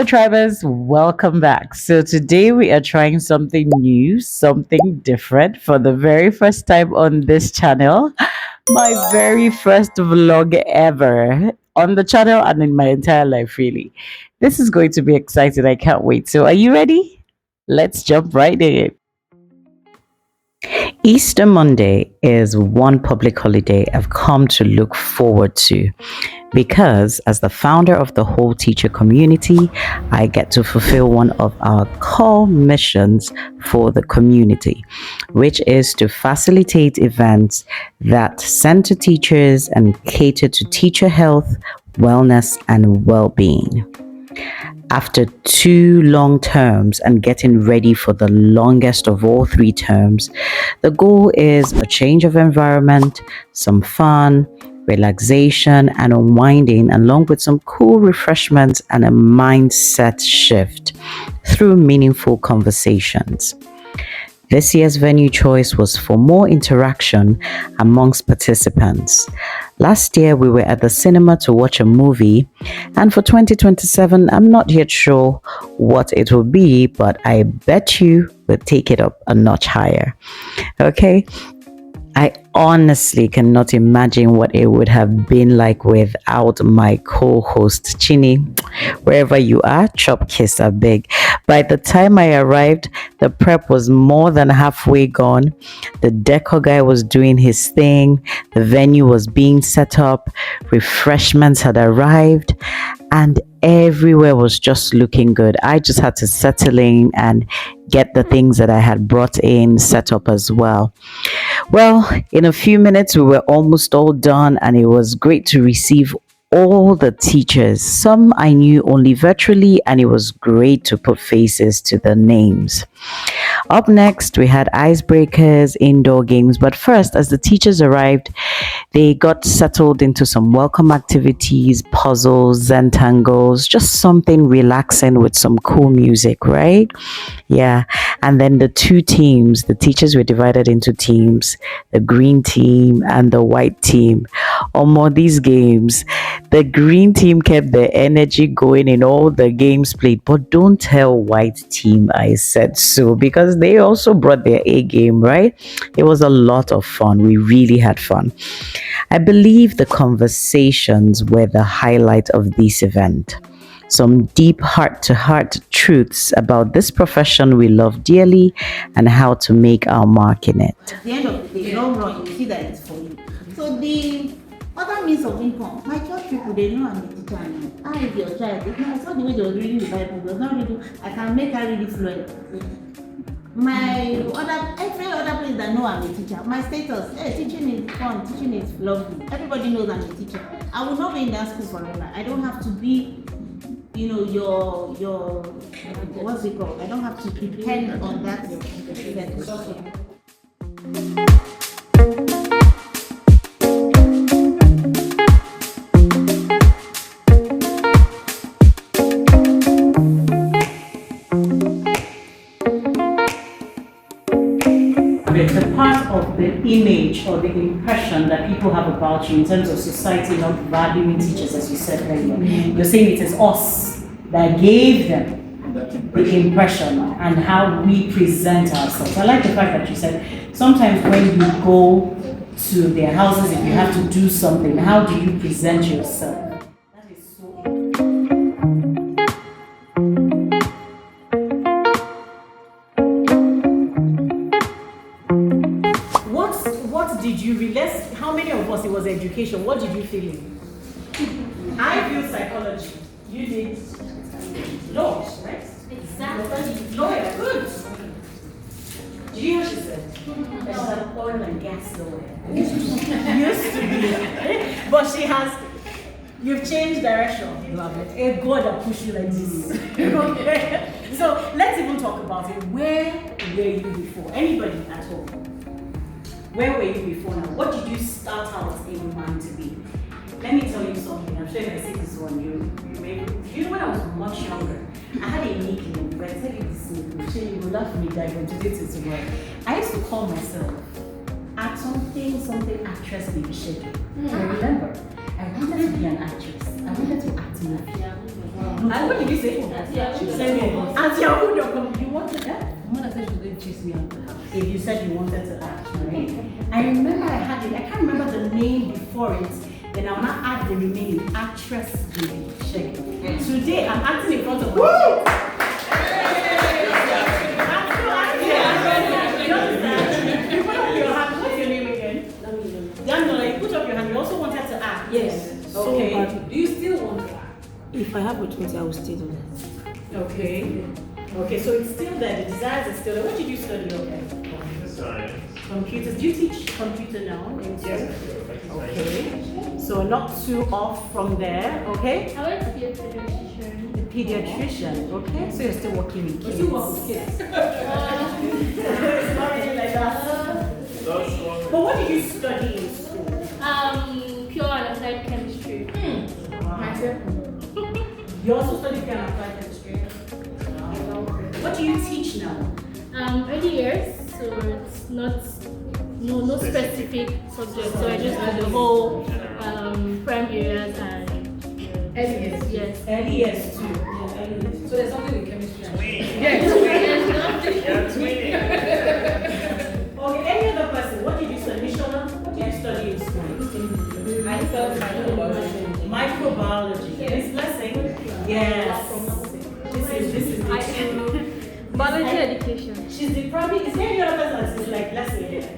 Hello, Tribers. Welcome back. So, today we are trying something new, something different for the very first time on this channel. My very first vlog ever on the channel and in my entire life, really. This is going to be exciting. I can't wait. So, are you ready? Let's jump right in. Easter Monday is one public holiday I've come to look forward to because, as the founder of the whole teacher community, I get to fulfill one of our core missions for the community, which is to facilitate events that center teachers and cater to teacher health, wellness, and well being. After 2 long terms and getting ready for the longest of all 3 terms, the goal is a change of environment, some fun, relaxation, and unwinding, along with some cool refreshments and a mindset shift through meaningful conversations. This year's venue choice was for more interaction amongst participants. Last year, we were at the cinema to watch a movie, and for 2027, I'm not yet sure what it will be, but I bet you we'll take it up a notch higher. Okay, I honestly cannot imagine what it would have been like without my co-host Chini. Wherever you are, chop kiss a big. By the time I arrived, the prep was more than halfway gone. The decor guy was doing his thing, the venue was being set up, refreshments had arrived, and everywhere was just looking good. I just had to settle in and get the things that I had brought in set up as well. Well, in a few minutes, we were almost all done, and it was great to receive all the teachers. Some I knew only virtually, and it was great to put faces to the names. Up next, we had icebreakers, indoor games, but first, as the teachers arrived, they got settled into some welcome activities, puzzles, Zentangles, just something relaxing with some cool music, right? Yeah. And then the 2 teams, the teachers were divided into teams, the green team and the white team. These games, the green team kept the energy going in all the games played, but don't tell white team I said so because they also brought their A game, right? It was a lot of fun. We really had fun. I believe the conversations were the highlight of this event. Some deep heart to heart truths about this profession we love dearly and how to make our mark in it. At the end of the day, long run, you see that it's for you. So the other means of income, my church people, they know I'm a teacher. I am your child. I saw the way they were reading the Bible. They were not reading. I can make her read it fluent. Every other place that know I'm a teacher, my status, hey, teaching is fun, teaching is lovely. Everybody knows I'm a teacher. I will not be in that school forever. I don't have to be, your what's it called? I don't have to depend on that. The part of the image or the impression that people have about you in terms of society not valuing teachers, as you said earlier. You're saying it is us that gave them the impression and how we present ourselves. I like the fact that you said sometimes when you go to their houses, if you have to do something, how do you present yourself? That is so What did you realize? How many of us it was education? What did you feel in? I feel psychology. You did law, right? Exactly. Lawyer, good. Did you hear what she said? She's an oil and gas lawyer. Used to be. But you've changed direction. Love it. A God that pushed you like this. Okay. So let's even talk about it. Where were you before? Anybody at home? Where were you before now? What did you start out in mind to be? Let me tell you something. I'm sure if I say this one, you know when I was much younger, I had a nickname. If I tell you this nickname, you will laugh at me like from today to tomorrow. I used to call myself at something actress baby shaky. I remember I wanted to be an actress. I wanted to act movie. No, What did you say? Yahoo.com. You wanted that? Mother said she was going to chase me out of the house. If you said you wanted to act, right? I remember I had it. I can't remember the name before it. Then I will not add the remaining actress Judy. Check it. Today I'm acting in front of you. What's your name again? Daniela, you put up your hand. You also wanted to act. Yes. Okay. Do you still want to act? If I have opportunity, I will still do that. Okay. Okay, so it's still there. The desires are still there. What did you study? Okay. Computer science. Computers. Do you teach computer now? Yes. Okay. So not too off from there. Okay. I went to be a pediatrician. The pediatrician. Okay. So you're still working with kids. You work with kids. It's not really like that. But what did you study in school? Pure and applied chemistry. Myself. You also study pure and applied chemistry. What do you teach now? Early years, so it's not no specific subject. So I just do the whole prime areas and Early years. yes. Early years too. So there's something with chemistry. Yes. Okay, any other person? What did you study? Mishona, what did you study in school? I studied microbiology. Microbiology. This blessing? Yes. This is the Biology education. She's the probably, is there any other person that is like blessing here?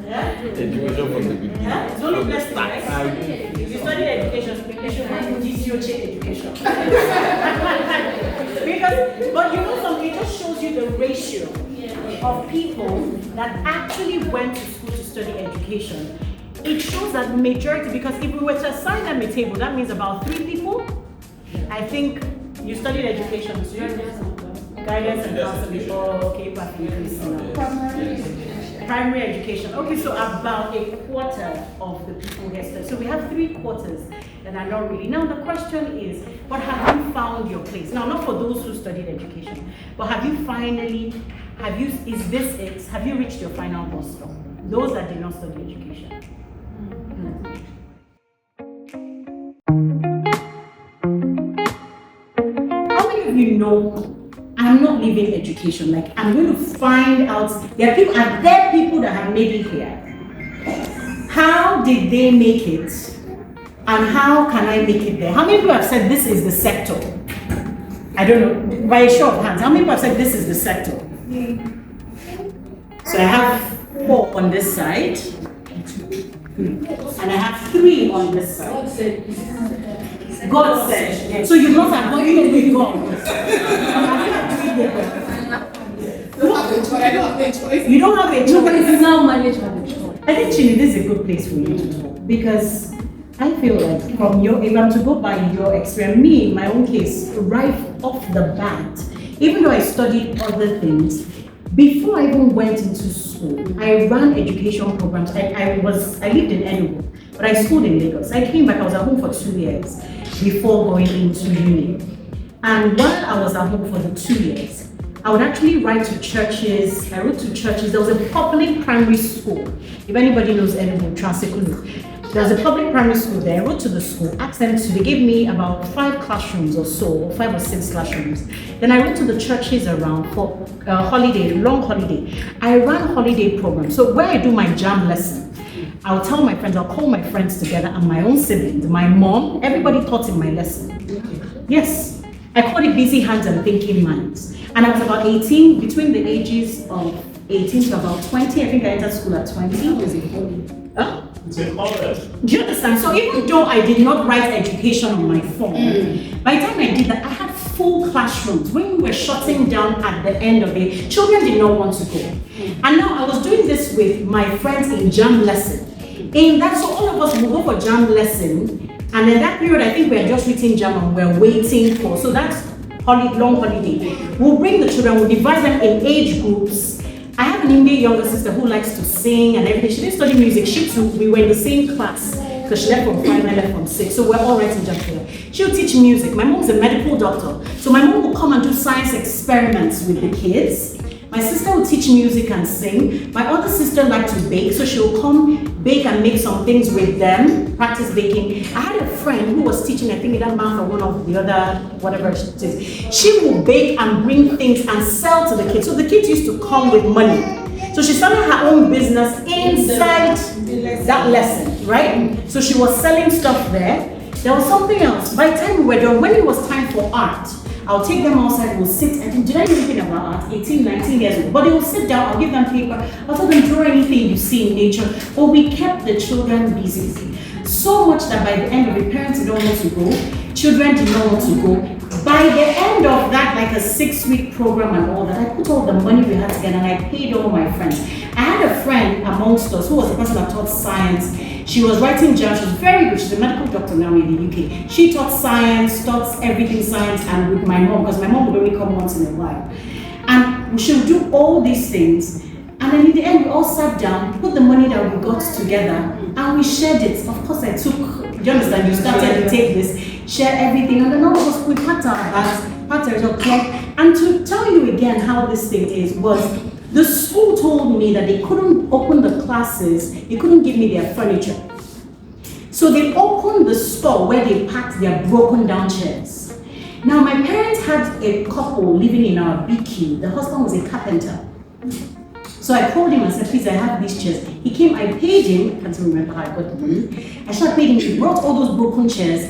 Yeah? Education from the beginning. Yeah? It's only blessing, right? If you study education, you should have education. Because, but you know something, it just shows you the ratio of people that actually went to school to study education. It shows that majority, because if we were to assign them a table, that means about 3 people. I think you studied education too. Guidance and counseling. Oh, okay, primary education. Okay, so about a quarter of the people here study. So we have 3/4 that are not really. Now the question is, but have you found your place? Now, not for those who studied education, but have you finally, is this it? Have you reached your final bus stop? Those that did not study education. How many of you know I'm not leaving education? Like, I'm going to find out, there are people that have made it here. How did they make it? And how can I make it there? How many people have said this is the sector? I don't know, by a show of hands, how many people have said this is the sector? So I have 4 on this side, and I have 3 on this side. God said. So you must have agreed with God. You don't have a choice. It's now managed by the choice. I think Chini, this is a good place for you to talk, because I feel like from if I'm to go by your experience, me in my own case, right off the bat, even though I studied other things, before I even went into school, I ran education programs. I lived in Enugu, but I schooled in Lagos. I came back, I was at home for 2 years before going into uni. And while I was at home for the 2 years, I would actually write to churches. I wrote to churches. There was a public primary school. If anybody knows Enugu, Transekulu. There was a public primary school there. I wrote to the school, asked them to, they gave me about 5 classrooms or so, or 5 or 6 classrooms. Then I wrote to the churches around for holiday, long holiday. I ran holiday programs. So where I do my jam lesson, I'll tell my friends, I'll call my friends together and my own siblings, my mom, everybody taught in my lesson. Yes, I called it Busy Hands and Thinking Minds. And I was about 18, between the ages of 18 to about 20. I think I entered school at 20. Huh? It's a college. Do you understand? So even though I did not write education on my phone, by the time I did that, I had full classrooms. When we were shutting down at the end of it, children did not want to go. And now I was doing this with my friends in jam lesson. In that, so all of us will go for jam lesson, and in that period, I think we are just written jam and we're waiting for, so that's long holiday. We'll bring the children, we'll divide them in age groups. I have an Indian younger sister who likes to sing and everything. She didn't study music, she too, we were in the same class, because she left from 5, I left from 6, so we're all writing jam together. She'll teach music. My mom's a medical doctor, so my mom will come and do science experiments with the kids. My My sister would teach music and sing. My other sister liked to bake, so she'll come bake and make some things with them, practice baking. I had a friend who was teaching, I think, either math or one of the other, whatever it is. She would bake and bring things and sell to the kids. So the kids used to come with money. So she started her own business inside that lesson, right? So she was selling stuff there. There was something else. By the time we were done, when it was time for art, I'll take them outside, we'll sit, and did I know anything about art? 18, 19 years old. But they will sit down, I'll give them paper, I'll tell them draw anything you see in nature. But we kept the children busy. So much that by the end of it, parents did not want to go, children did not want to go. By the end of that, like a 6-week program and all that, I put all the money we had together and I paid all my friends. I had a friend amongst us who was a person that taught science. She was writing jams, she was very good, she's a medical doctor now in the UK. She taught science, taught everything science, and with my mom, because my mom would only come once in a while. And she would do all these things, and then in the end we all sat down, put the money that we got together, and we shared it. Of course I took, do you understand, you started to take this, share everything, and then all of us, we packed our bags, packed our job. And to tell you again how this thing is, was the school told me that they couldn't open the classes, they couldn't give me their furniture. So they opened the store where they packed their broken down chairs. Now my parents had a couple living in our BQ. The husband was a carpenter. So I called him and said, please, I have these chairs. He came, I paid him, I can't remember how I got the money. I started paying him, he brought all those broken chairs,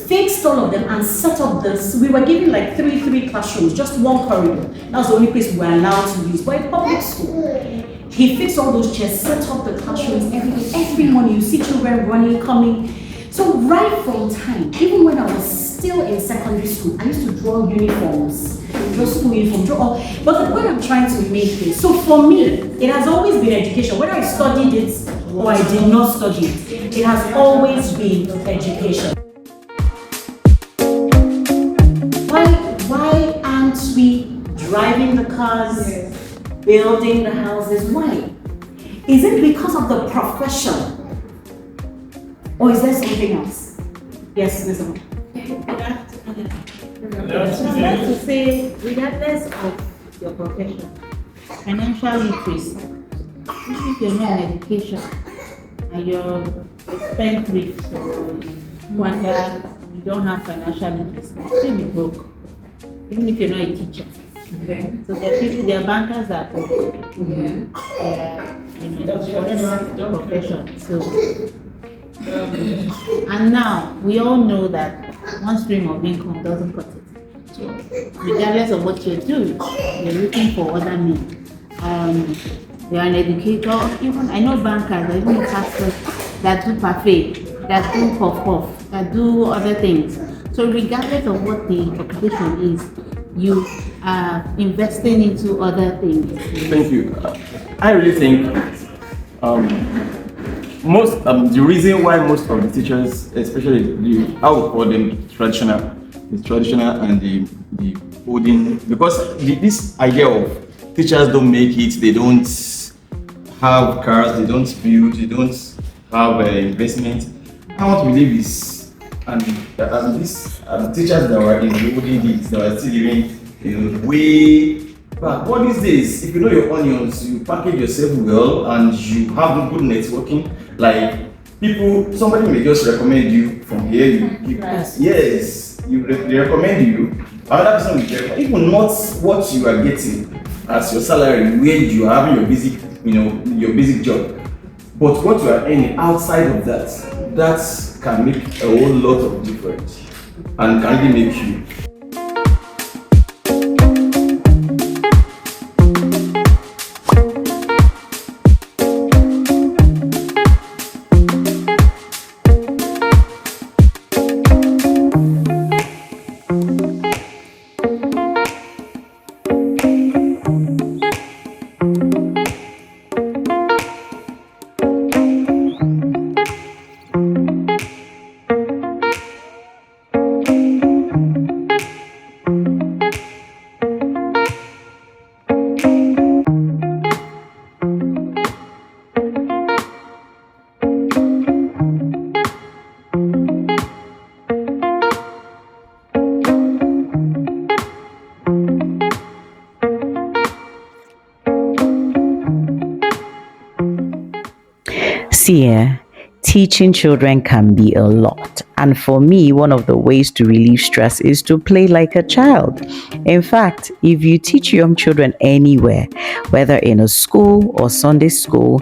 fixed all of them and set up this. We were given like three classrooms, just one corridor. That was the only place we were allowed to use, but in public school. He fixed all those chairs, set up the classrooms, everything. Every morning you see children running, coming. So right from time, even when I was still in secondary school, I used to draw uniforms, draw school uniforms, draw all. But the point I'm trying to make is, so for me, it has always been education. Whether I studied it or I did not study it, it has always been education. Why aren't we driving the cars, building the houses? Why? Is it because of the profession? Or is there something else? Yes, there's something. I'd like to say, regardless of your profession, financial literacy, even if you're not in education and you're a spendthrift or wonder you don't have financial literacy, you still be broke, even if you're not a teacher. Okay. So there are people, there are bankers that are whatever profession. So and now we all know that one stream of income doesn't cut it. So regardless of what you're doing, you're looking for other means. You're an educator, even I know bankers, even pastors that do parfait, that do puff, that do other things. So regardless of what the occupation is, you are investing into other things. Thank you. I really think the reason why most of the teachers, especially I would call them traditional and the olden, because this idea of teachers don't make it, they don't have cars, they don't build, they don't have investment. I want to believe is, and these teachers that were in the olden days, that were still living way back. All these days, if you know your onions, you package yourself well and you have good networking. Like somebody may just recommend you from here. Yes, they recommend you. Another person will recommend, even not what you are getting as your salary, where you are having your basic job, but what you are earning outside of that can make a whole lot of difference and can really make you. See, teaching children can be a lot. And for me, one of the ways to relieve stress is to play like a child. In fact, if you teach young children anywhere, whether in a school or Sunday school,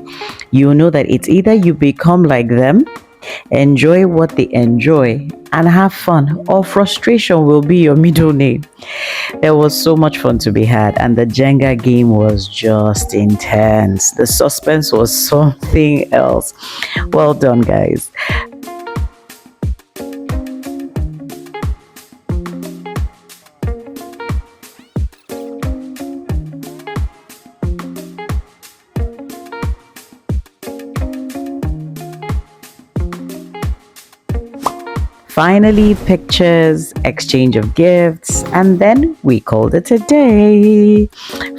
you'll know that it's either you become like them, enjoy what they enjoy, and have fun, or frustration will be your middle name. There was so much fun to be had, and the Jenga game was just intense. The suspense was something else. Well done, guys. Finally, pictures, exchange of gifts, and then we called it a day.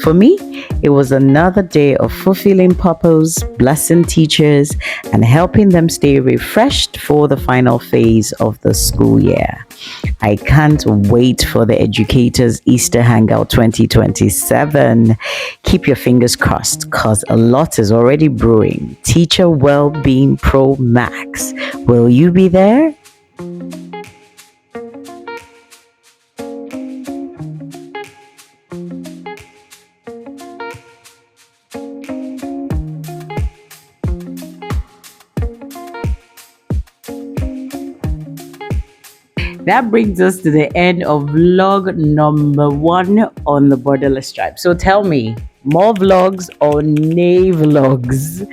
For me, it was another day of fulfilling purpose, blessing teachers, and helping them stay refreshed for the final phase of the school year. I can't wait for the Educators Easter Hangout 2027. Keep your fingers crossed because a lot is already brewing. Teacher Wellbeing Pro Max. Will you be there? That brings us to the end of vlog number 1 on the Borderless Tribe. So tell me, more vlogs or nay vlogs?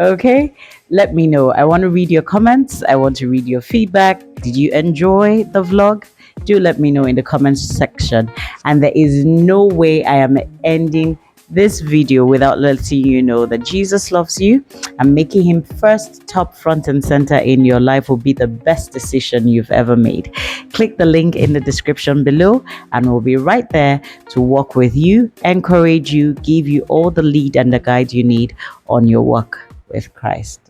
Okay, let me know. I want to read your comments. I want to read your feedback. Did you enjoy the vlog? Do let me know in the comments section. And there is no way I am ending this video without letting you know that Jesus loves you, and making him first, top, front and center in your life will be the best decision you've ever made. Click the link in the description below and we'll be right there to walk with you, encourage you, give you all the lead and the guide you need on your walk with Christ.